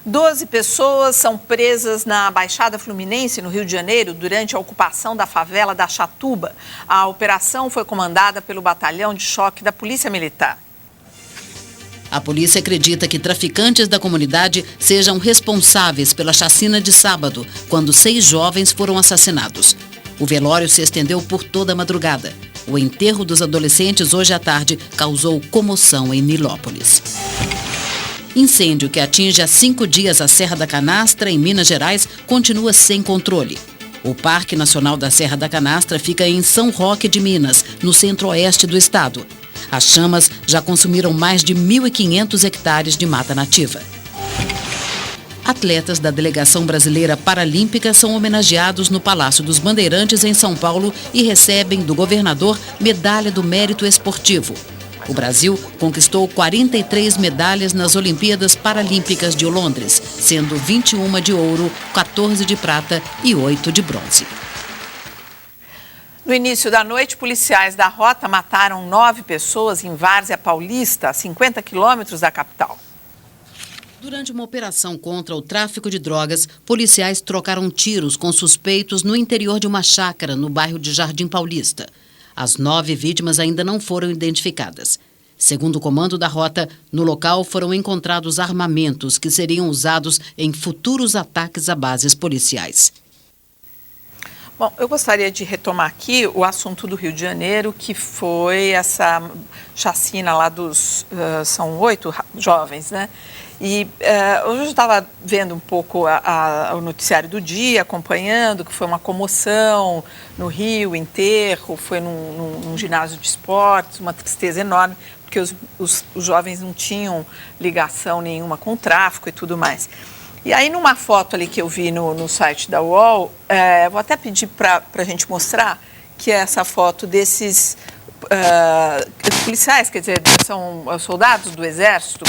12 pessoas são presas na Baixada Fluminense, no Rio de Janeiro, durante a ocupação da favela da Chatuba. A operação foi comandada pelo Batalhão de Choque da Polícia Militar. A polícia acredita que traficantes da comunidade sejam responsáveis pela chacina de sábado, quando 6 jovens foram assassinados. O velório se estendeu por toda a madrugada. O enterro dos adolescentes hoje à tarde causou comoção em Nilópolis. Incêndio que atinge há 5 dias a Serra da Canastra, em Minas Gerais, continua sem controle. O Parque Nacional da Serra da Canastra fica em São Roque de Minas, no centro-oeste do estado. As chamas já consumiram mais de 1.500 hectares de mata nativa. Atletas da Delegação Brasileira Paralímpica são homenageados no Palácio dos Bandeirantes, em São Paulo, e recebem do governador Medalha do Mérito Esportivo. O Brasil conquistou 43 medalhas nas Olimpíadas Paralímpicas de Londres, sendo 21 de ouro, 14 de prata e 8 de bronze. No início da noite, policiais da Rota mataram 9 pessoas em Várzea Paulista, a 50 quilômetros da capital. Durante uma operação contra o tráfico de drogas, policiais trocaram tiros com suspeitos no interior de uma chácara no bairro de Jardim Paulista. As 9 vítimas ainda não foram identificadas. Segundo o comando da Rota, no local foram encontrados armamentos que seriam usados em futuros ataques a bases policiais. Bom, eu gostaria de retomar aqui o assunto do Rio de Janeiro, que foi essa chacina lá dos... são 8 jovens, né? E hoje eu estava vendo um pouco o noticiário do dia, acompanhando, que foi uma comoção no Rio, enterro, foi num ginásio de esportes, uma tristeza enorme, porque os jovens não tinham ligação nenhuma com o tráfico e tudo mais. E aí, numa foto ali que eu vi no site da UOL, vou até pedir para a gente mostrar, que é essa foto desses policiais, quer dizer, são soldados do Exército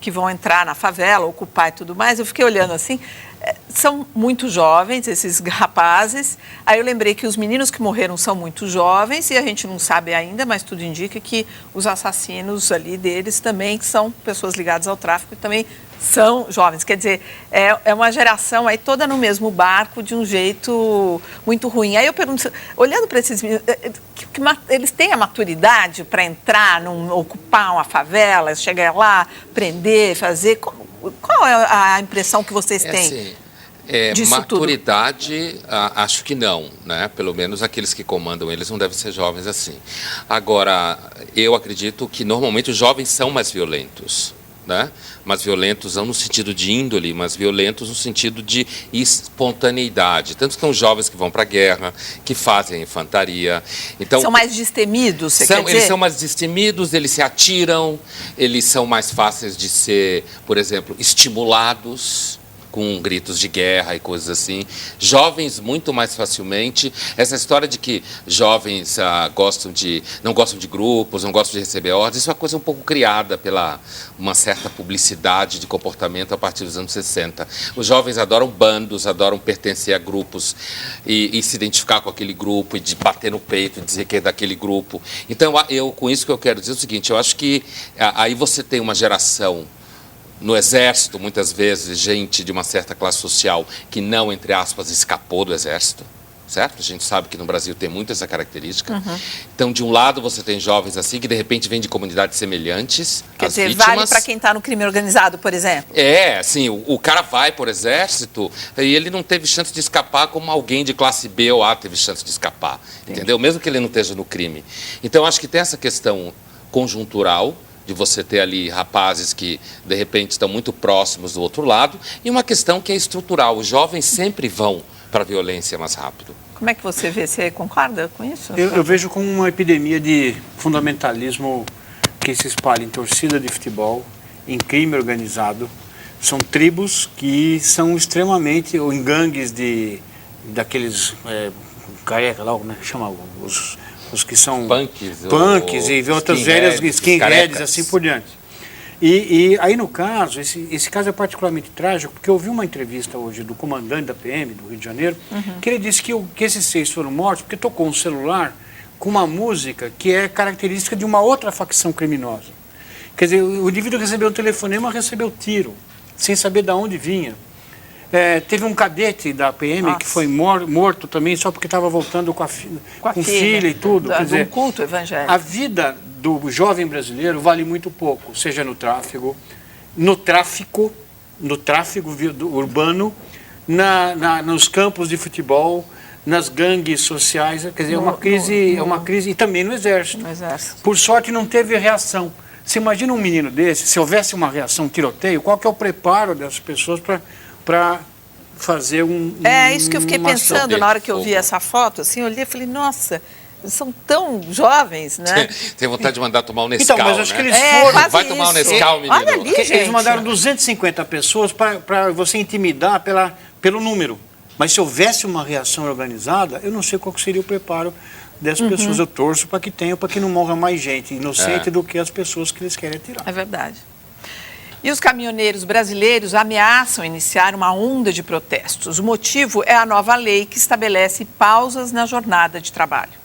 que vão entrar na favela, ocupar e tudo mais. Eu fiquei olhando assim, são muito jovens, esses rapazes. Aí eu lembrei que os meninos que morreram são muito jovens e a gente não sabe ainda, mas tudo indica que os assassinos ali deles também são pessoas ligadas ao tráfico e também são jovens. Quer dizer, é uma geração aí toda no mesmo barco de um jeito muito ruim. Aí eu pergunto, olhando para esses meninos, eles têm a maturidade para entrar, ocupar uma favela, chegar lá, prender, fazer... Qual é a impressão que vocês têm disso maturidade, acho que não, né? Pelo menos aqueles que comandam eles não devem ser jovens assim. Agora, eu acredito que normalmente os jovens são mais violentos, né? Mas violentos não no sentido de índole, mas violentos no sentido de espontaneidade. Tanto que são jovens que vão para a guerra, que fazem infantaria. Então, são mais destemidos, você quer dizer? Eles são mais destemidos, eles se atiram, eles são mais fáceis de ser, por exemplo, estimulados com gritos de guerra e coisas assim. Jovens muito mais facilmente. Essa história de que jovens não gostam de grupos, não gostam de receber ordens, isso é uma coisa um pouco criada pela uma certa publicidade de comportamento a partir dos anos 60. Os jovens adoram bandos, adoram pertencer a grupos e se identificar com aquele grupo e de bater no peito e dizer que é daquele grupo. Então, com isso que eu quero dizer o seguinte, eu acho que aí você tem uma geração no Exército, muitas vezes, gente de uma certa classe social que não, entre aspas, escapou do Exército, certo? A gente sabe que no Brasil tem muito essa característica. Uhum. Então, de um lado, você tem jovens assim, que de repente vêm de comunidades semelhantes. Quer dizer, vítimas... vale para quem está no crime organizado, por exemplo? Assim, o cara vai por Exército e ele não teve chance de escapar como alguém de classe B ou A teve chance de escapar, entendeu? Mesmo que ele não esteja no crime. Então, acho que tem essa questão conjuntural, de você ter ali rapazes que, de repente, estão muito próximos do outro lado, e uma questão que é estrutural. Os jovens sempre vão para a violência mais rápido. Como é que você vê? Você concorda com isso? Eu vejo como uma epidemia de fundamentalismo que se espalha em torcida de futebol, em crime organizado. São tribos que são extremamente, ou em gangues daqueles careca lá, como é que chama? Os que são punks e outras velhas skinheads, assim por diante. E aí, no caso, esse caso é particularmente trágico, porque eu vi uma entrevista hoje do comandante da PM do Rio de Janeiro, que ele disse que esses 6 foram mortos porque tocou um celular com uma música que é característica de uma outra facção criminosa. Quer dizer, o indivíduo recebeu o telefonema, recebeu tiro. sem saber de onde vinha. Teve um cadete da PM que foi morto também só porque estava voltando com filha e tudo. Quer dizer, um culto evangélico. A vida do jovem brasileiro vale muito pouco, seja no tráfico urbano, nos campos de futebol, nas gangues sociais. Quer dizer, é uma crise, e também no Exército. Por sorte não teve reação. Você imagina um menino desse, se houvesse uma reação, um tiroteio, qual que é o preparo dessas pessoas para fazer isso que eu fiquei pensando na hora que eu vi essa foto, assim, eu olhei e falei, nossa, eles são tão jovens, né? Tem vontade de mandar tomar um Nescau, então, mas acho que eles foram. Vai tomar um Nescau, menino. Olha ali, gente. Eles mandaram 250 pessoas para você intimidar pelo número. Mas se houvesse uma reação organizada, eu não sei qual seria o preparo dessas pessoas. Eu torço para que tenha, para que não morra mais gente inocente do que as pessoas que eles querem tirar. É verdade. E os caminhoneiros brasileiros ameaçam iniciar uma onda de protestos. O motivo é a nova lei que estabelece pausas na jornada de trabalho.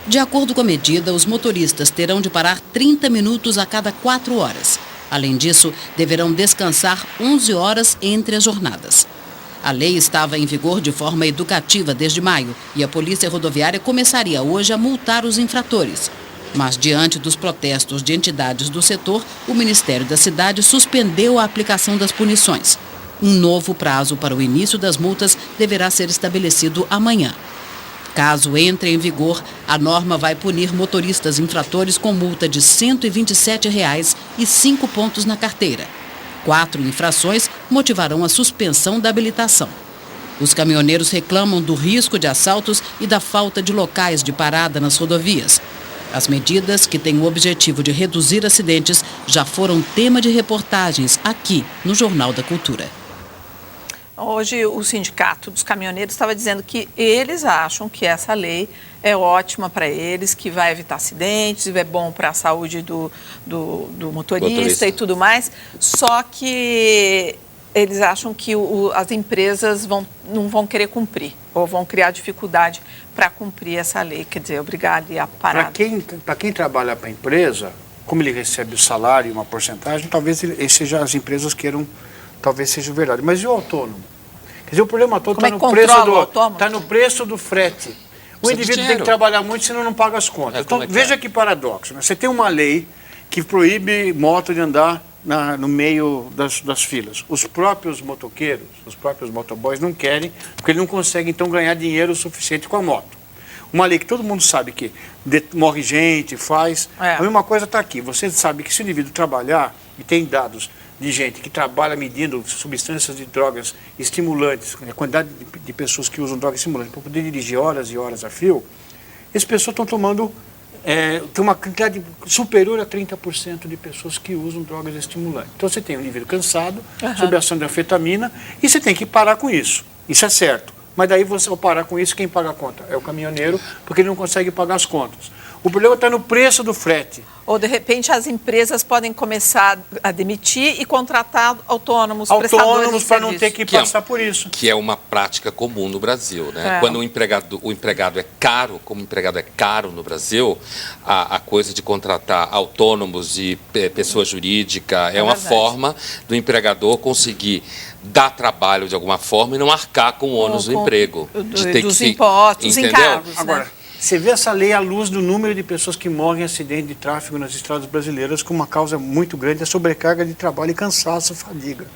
De acordo com a medida, os motoristas terão de parar 30 minutos a cada 4 horas. Além disso, deverão descansar 11 horas entre as jornadas. A lei estava em vigor de forma educativa desde maio e a Polícia Rodoviária começaria hoje a multar os infratores. Mas, diante dos protestos de entidades do setor, o Ministério da Cidade suspendeu a aplicação das punições. Um novo prazo para o início das multas deverá ser estabelecido amanhã. Caso entre em vigor, a norma vai punir motoristas infratores com multa de R$ 127,00 e 5 pontos na carteira. 4 infrações motivarão a suspensão da habilitação. Os caminhoneiros reclamam do risco de assaltos e da falta de locais de parada nas rodovias. As medidas, que têm o objetivo de reduzir acidentes, já foram tema de reportagens aqui no Jornal da Cultura. Hoje o Sindicato dos Caminhoneiros estava dizendo que eles acham que essa lei é ótima para eles, que vai evitar acidentes, é bom para a saúde do motorista e tudo mais, só que eles acham que as empresas não vão querer cumprir, ou vão criar dificuldade para cumprir essa lei, quer dizer, obrigar ali a parar. Para quem trabalha para a empresa, como ele recebe o salário e uma porcentagem, talvez as empresas queiram, talvez seja verdade. Mas e o autônomo? Quer dizer, o problema todo está no preço do frete. O indivíduo tem que trabalhar muito, senão não paga as contas. Então, veja que paradoxo. Né? Você tem uma lei que proíbe moto de andar no meio das filas. Os próprios motoqueiros, os próprios motoboys não querem, porque eles não conseguem, então, ganhar dinheiro suficiente com a moto. Uma lei que todo mundo sabe que morre gente, faz. A mesma coisa está aqui. Você sabe que se o indivíduo trabalhar, e tem dados de gente que trabalha medindo substâncias de drogas estimulantes, a quantidade de pessoas que usam drogas estimulantes para poder dirigir horas e horas a fio, essas pessoas estão tomando, tem uma quantidade superior a 30% de pessoas que usam drogas estimulantes. Então você tem um indivíduo cansado, sob a ação de anfetamina, e você tem que parar com isso. Isso é certo. Mas daí, ao parar com isso, quem paga a conta? É o caminhoneiro, porque ele não consegue pagar as contas. O problema está no preço do frete. Ou, de repente, as empresas podem começar a demitir e contratar autônomos para não ter que passar por isso. Que é uma prática comum no Brasil, né? Quando o empregado é caro, como o empregado é caro no Brasil, a coisa de contratar autônomos e pessoa jurídica é uma forma do empregador conseguir dar trabalho de alguma forma e não arcar com o ônus do emprego. Dos impostos, encargos. Agora, você vê essa lei à luz do número de pessoas que morrem em acidente de tráfego nas estradas brasileiras com uma causa muito grande, a sobrecarga de trabalho e cansaço, fadiga.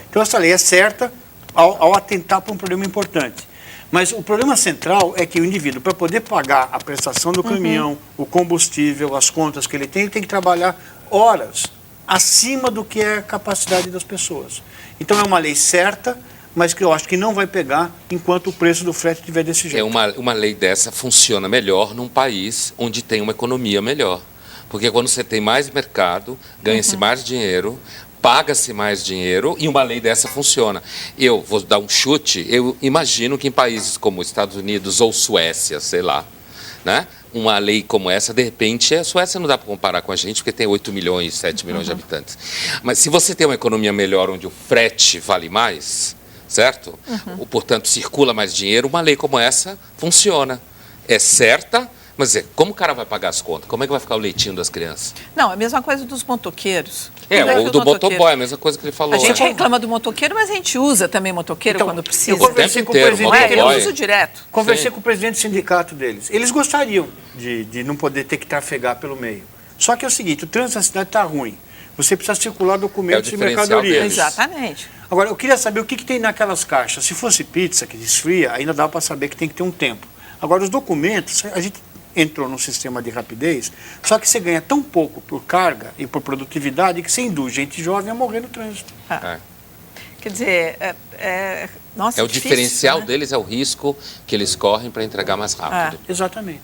Então essa lei é certa ao atentar para um problema importante. Mas o problema central é que o indivíduo, para poder pagar a prestação do caminhão, o combustível, as contas que ele tem que trabalhar horas acima do que é a capacidade das pessoas. Então é uma lei certa, mas que eu acho que não vai pegar enquanto o preço do frete estiver desse jeito. Uma lei dessa funciona melhor num país onde tem uma economia melhor. Porque quando você tem mais mercado, ganha-se mais dinheiro, paga-se mais dinheiro e uma lei dessa funciona. Eu vou dar um chute, eu imagino que em países como Estados Unidos ou Suécia, sei lá, né? Uma lei como essa, de repente, a Suécia não dá para comparar com a gente, porque tem 8 milhões, 7 milhões de habitantes. Mas se você tem uma economia melhor, onde o frete vale mais, certo? Portanto, circula mais dinheiro, uma lei como essa funciona. É certa, Mas como o cara vai pagar as contas? Como é que vai ficar o leitinho das crianças? Não, é a mesma coisa dos motoqueiros. O do motoboy, a mesma coisa que ele falou. A gente reclama do motoqueiro, mas a gente usa também motoqueiro quando precisa. Eu conversei com o presidente, eu uso direto. Conversei com o presidente do sindicato deles. Eles gostariam de não poder ter que trafegar pelo meio. Só que é o seguinte, o trânsito na cidade está ruim. Você precisa circular documentos de mercadoria. Exatamente. Agora, eu queria saber o que tem naquelas caixas. Se fosse pizza que desfria, ainda dá para saber que tem que ter um tempo. Agora, os documentos, a gente entrou num sistema de rapidez, só que você ganha tão pouco por carga e por produtividade que você induz gente jovem a morrer no trânsito. Quer dizer, nossa, o difícil, diferencial né? deles é o risco que eles correm para entregar mais rápido. Exatamente.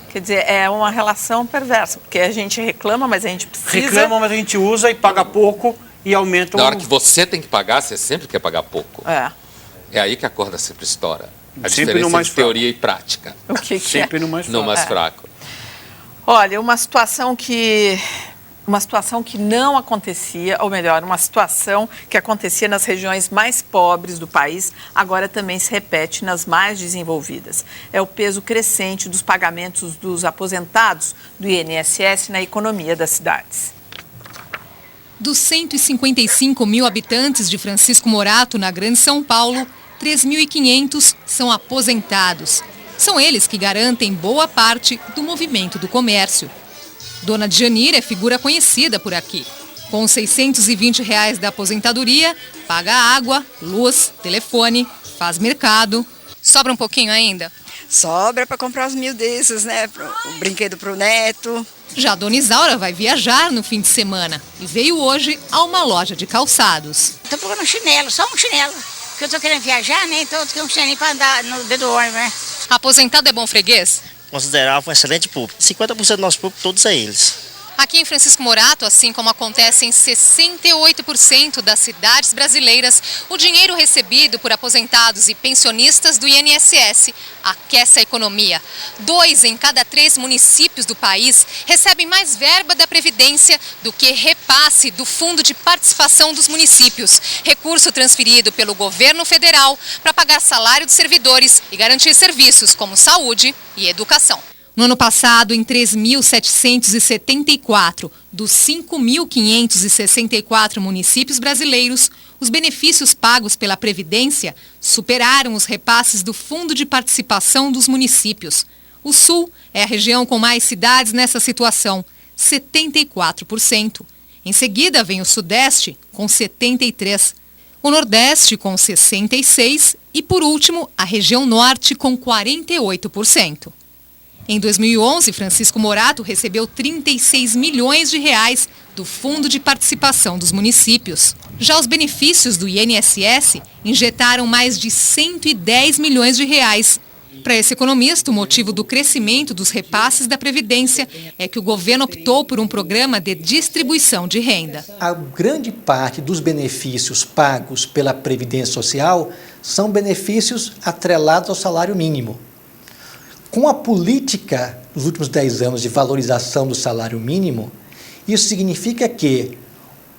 Quer dizer, é uma relação perversa, porque a gente reclama, mas a gente precisa... Reclama, mas a gente usa e paga pouco e aumenta Na hora que você tem que pagar, você sempre quer pagar pouco. É aí que a corda sempre estoura. A sempre diferença no mais de teoria e prática. O que sempre no mais fraco. No mais fraco. Olha, uma situação que não acontecia, ou melhor, uma situação que acontecia nas regiões mais pobres do país, agora também se repete nas mais desenvolvidas. É o peso crescente dos pagamentos dos aposentados do INSS na economia das cidades. Dos 155 mil habitantes de Francisco Morato, na Grande São Paulo, 3.500 são aposentados. São eles que garantem boa parte do movimento do comércio. Dona Djanira é figura conhecida por aqui. Com os R$ 620 da aposentadoria, paga água, luz, telefone, faz mercado. Sobra um pouquinho ainda? Sobra para comprar os 1.000 desses, né? O brinquedo para o neto. Já a Dona Isaura vai viajar no fim de semana e veio hoje a uma loja de calçados. Estou procurando um chinelo, só um chinelo. Porque eu estou querendo viajar, né? Então eu quero um chinelinho para andar no dedo do ônibus, né? Aposentado é bom freguês? Considerava um excelente público. 50% do nosso público, todos a eles. Aqui em Francisco Morato, assim como acontece em 68% das cidades brasileiras, o dinheiro recebido por aposentados e pensionistas do INSS aquece a economia. 2 em cada 3 municípios do país recebem mais verba da Previdência do que repasse do Fundo de Participação dos Municípios, recurso transferido pelo governo federal para pagar salário dos servidores e garantir serviços como saúde e educação. No ano passado, em 3.774 dos 5.564 municípios brasileiros, os benefícios pagos pela Previdência superaram os repasses do Fundo de Participação dos Municípios. O Sul é a região com mais cidades nessa situação, 74%. Em seguida vem o Sudeste, com 73%, o Nordeste, com 66% e, por último, a região Norte, com 48%. Em 2011, Francisco Morato recebeu R$ 36 milhões do Fundo de Participação dos Municípios. Já os benefícios do INSS injetaram mais de R$ 110 milhões. Para esse economista, o motivo do crescimento dos repasses da Previdência é que o governo optou por um programa de distribuição de renda. A grande parte dos benefícios pagos pela Previdência Social são benefícios atrelados ao salário mínimo. Com a política dos últimos 10 anos de valorização do salário mínimo, isso significa que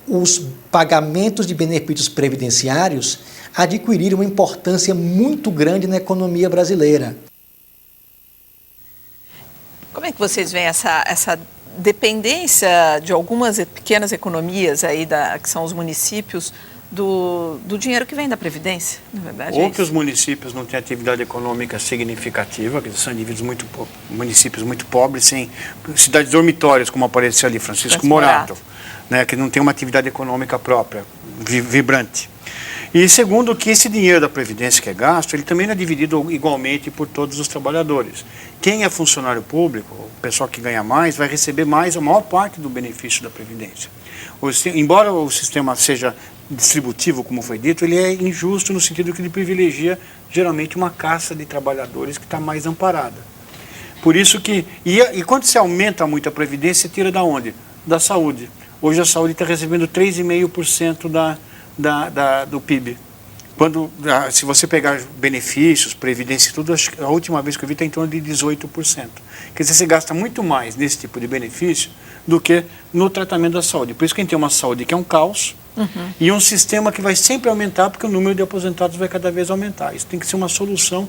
os pagamentos de benefícios previdenciários adquiriram uma importância muito grande na economia brasileira. Como é que vocês veem essa dependência de algumas pequenas economias aí que são os municípios do dinheiro que vem da Previdência, na verdade? Ou que os municípios não têm atividade econômica significativa, que são municípios muito pobres, sem cidades dormitórias, como apareceu ali, Francisco Morato, né, que não tem uma atividade econômica própria, vibrante. E segundo, que esse dinheiro da Previdência que é gasto, ele também não é dividido igualmente por todos os trabalhadores. Quem é funcionário público, o pessoal que ganha mais, vai receber mais a maior parte do benefício da Previdência. Embora o sistema seja distributivo, como foi dito, ele é injusto no sentido que ele privilegia geralmente uma casta de trabalhadores que está mais amparada. Por isso que... E quando se aumenta muito a Previdência, tira da onde? Da saúde. Hoje a saúde está recebendo 3,5% do PIB. Se você pegar benefícios, previdência e tudo, a última vez que eu vi está em torno de 18%. Quer dizer, você gasta muito mais nesse tipo de benefício do que no tratamento da saúde. Por isso que a gente tem uma saúde que é um caos e um sistema que vai sempre aumentar porque o número de aposentados vai cada vez aumentar. Isso tem que ser uma solução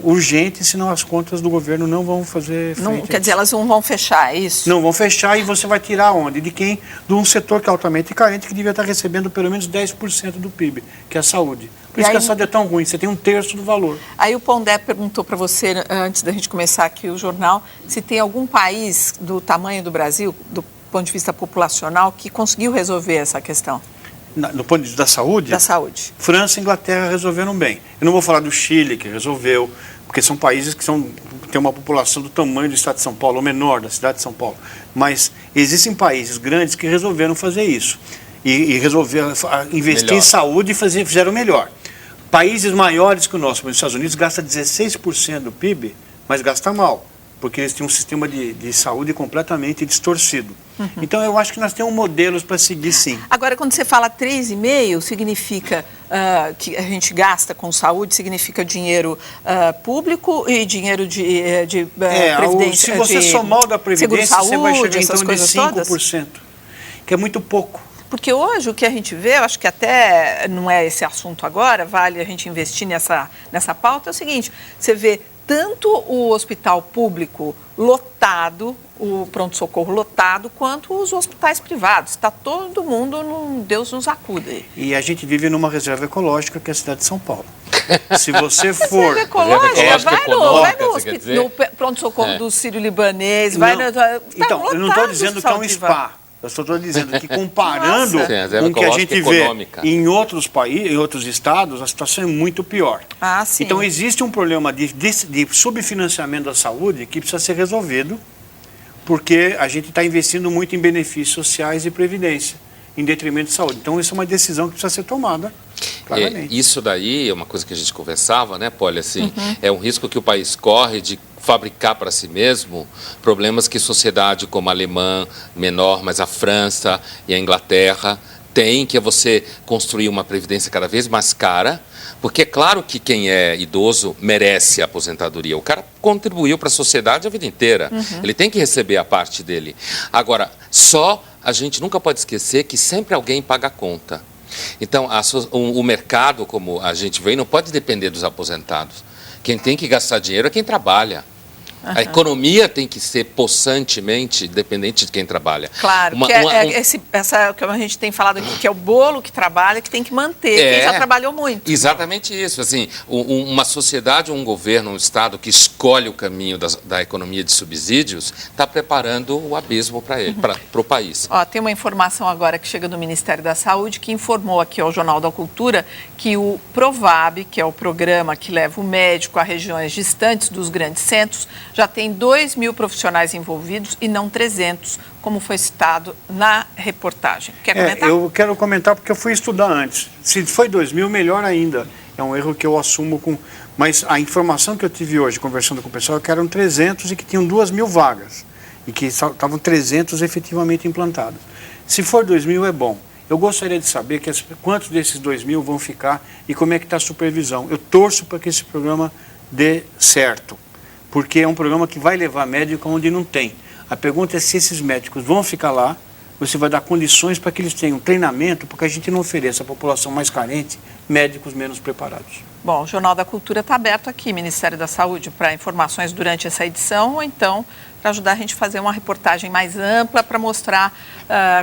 urgente, senão as contas do governo não vão fazer frente. Não, quer dizer, elas não vão fechar, é isso? Não vão fechar, e você vai tirar onde? De quem? De um setor que é altamente carente, que devia estar recebendo pelo menos 10% do PIB, que é a saúde. Por isso que a saúde é tão ruim, você tem 1/3 do valor. Aí o Pondé perguntou para você, antes da gente começar aqui o jornal, se tem algum país do tamanho do Brasil, do ponto de vista populacional, que conseguiu resolver essa questão. No ponto de vista da saúde? Da saúde. França e Inglaterra resolveram bem. Eu não vou falar do Chile, que resolveu, porque são países que têm uma população do tamanho do estado de São Paulo, ou menor da cidade de São Paulo. Mas existem países grandes que resolveram fazer isso. E resolveram investir em saúde e fizeram melhor. Países maiores que o nosso, como os Estados Unidos, gastam 16% do PIB, mas gasta mal, porque eles têm um sistema de saúde completamente distorcido. Então, eu acho que nós temos modelos para seguir, sim. Agora, quando você fala 3,5, significa que a gente gasta com saúde, significa dinheiro público e dinheiro de previdência. Se você somar o da Previdência, você vai chegar em torno de 5%, todas? que é muito pouco. Porque hoje o que a gente vê, eu acho que até não é esse assunto agora, vale a gente investir nessa pauta, é o seguinte, você vê tanto o hospital público lotado, o pronto-socorro lotado, quanto os hospitais privados. Está todo mundo num Deus nos acuda. E a gente vive numa reserva ecológica, que é a cidade de São Paulo. Se você for... Reserva ecológica, vai no pronto-socorro do Sírio-Libanês, vai no... Então, eu não estou dizendo que é um spa. Eu só estou dizendo que, comparando com o que a gente vê em outros países, em outros estados, a situação é muito pior. Então, existe um problema de subfinanciamento da saúde que precisa ser resolvido, porque a gente está investindo muito em benefícios sociais e previdência, em detrimento de saúde. Então, isso é uma decisão que precisa ser tomada, claramente. Isso daí é uma coisa que a gente conversava, né, Poli? Assim, é um risco que o país corre de fabricar para si mesmo problemas que sociedade como a alemã, menor, mas a França e a Inglaterra tem, que é você construir uma previdência cada vez mais cara, porque é claro que quem é idoso merece a aposentadoria. O cara contribuiu para a sociedade a vida inteira. Ele tem que receber a parte dele. Agora, a gente nunca pode esquecer que sempre alguém paga a conta. Então, o mercado, como a gente vê, não pode depender dos aposentados. Quem tem que gastar dinheiro é quem trabalha. A economia tem que ser possantemente dependente de quem trabalha. Claro, essa que a gente tem falado aqui, que é o bolo que trabalha, que tem que manter, quem já trabalhou muito. Exatamente isso. Assim, uma sociedade, um governo, um Estado que escolhe o caminho da economia de subsídios, está preparando o abismo para ele, para o país. Tem uma informação agora que chega do Ministério da Saúde, que informou aqui ao Jornal da Cultura que o Provab, que é o programa que leva o médico a regiões distantes dos grandes centros, já tem 2.000 profissionais envolvidos e não 300, como foi citado na reportagem. Quer comentar? Eu quero comentar porque eu fui estudar antes. Se foi 2.000, melhor ainda. É um erro que eu assumo com... Mas a informação que eu tive hoje, conversando com o pessoal, é que eram 300 e que tinham 2.000 vagas. E que estavam 300 efetivamente implantados. Se for 2.000, é bom. Eu gostaria de saber quantos desses 2.000 vão ficar e como é que está a supervisão. Eu torço para que esse programa dê certo, porque é um programa que vai levar médico onde não tem. A pergunta é se esses médicos vão ficar lá, você vai dar condições para que eles tenham treinamento, porque a gente não ofereça à população mais carente médicos menos preparados. Bom, o Jornal da Cultura está aberto aqui, Ministério da Saúde, para informações durante essa edição, ou então para ajudar a gente a fazer uma reportagem mais ampla para mostrar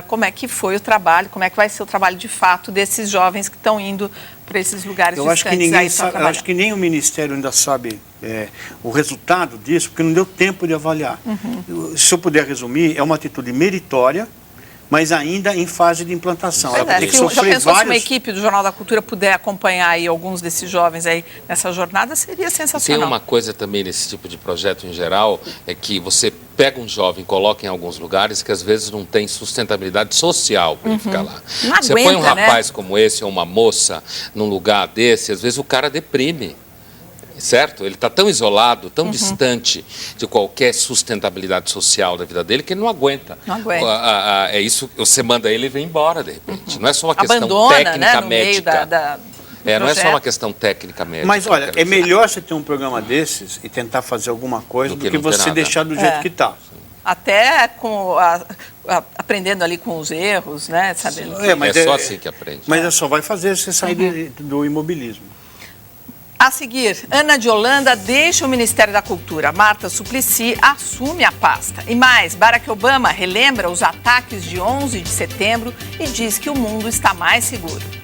como é que foi o trabalho, como é que vai ser o trabalho de fato desses jovens que estão indo para esses lugares distantes. Eu acho que nem o Ministério ainda sabe o resultado disso, porque não deu tempo de avaliar. Se eu puder resumir, é uma atitude meritória, mas ainda em fase de implantação. Ela vai ter que sofrer se uma equipe do Jornal da Cultura puder acompanhar aí alguns desses jovens aí nessa jornada, seria sensacional. Tem uma coisa também nesse tipo de projeto em geral, é que você pega um jovem, coloca em alguns lugares que às vezes não tem sustentabilidade social para ele ficar lá. Você põe um rapaz como esse ou uma moça num lugar desse, às vezes o cara deprime. Certo? Ele está tão isolado, tão distante de qualquer sustentabilidade social da vida dele que ele não aguenta. Não aguenta. É isso, você manda ele e vem embora, de repente. Não é só uma questão abandona, técnica no médica. Meio não é só uma questão técnica médica. Mas olha, é melhor você ter um programa desses e tentar fazer alguma coisa do que você deixar do jeito que está. Até aprendendo ali com os erros, né? Sabendo mas é só assim que aprende. Mas só vai fazer você sair do imobilismo. A seguir, Ana de Holanda deixa o Ministério da Cultura. Marta Suplicy assume a pasta. E mais, Barack Obama relembra os ataques de 11 de setembro e diz que o mundo está mais seguro.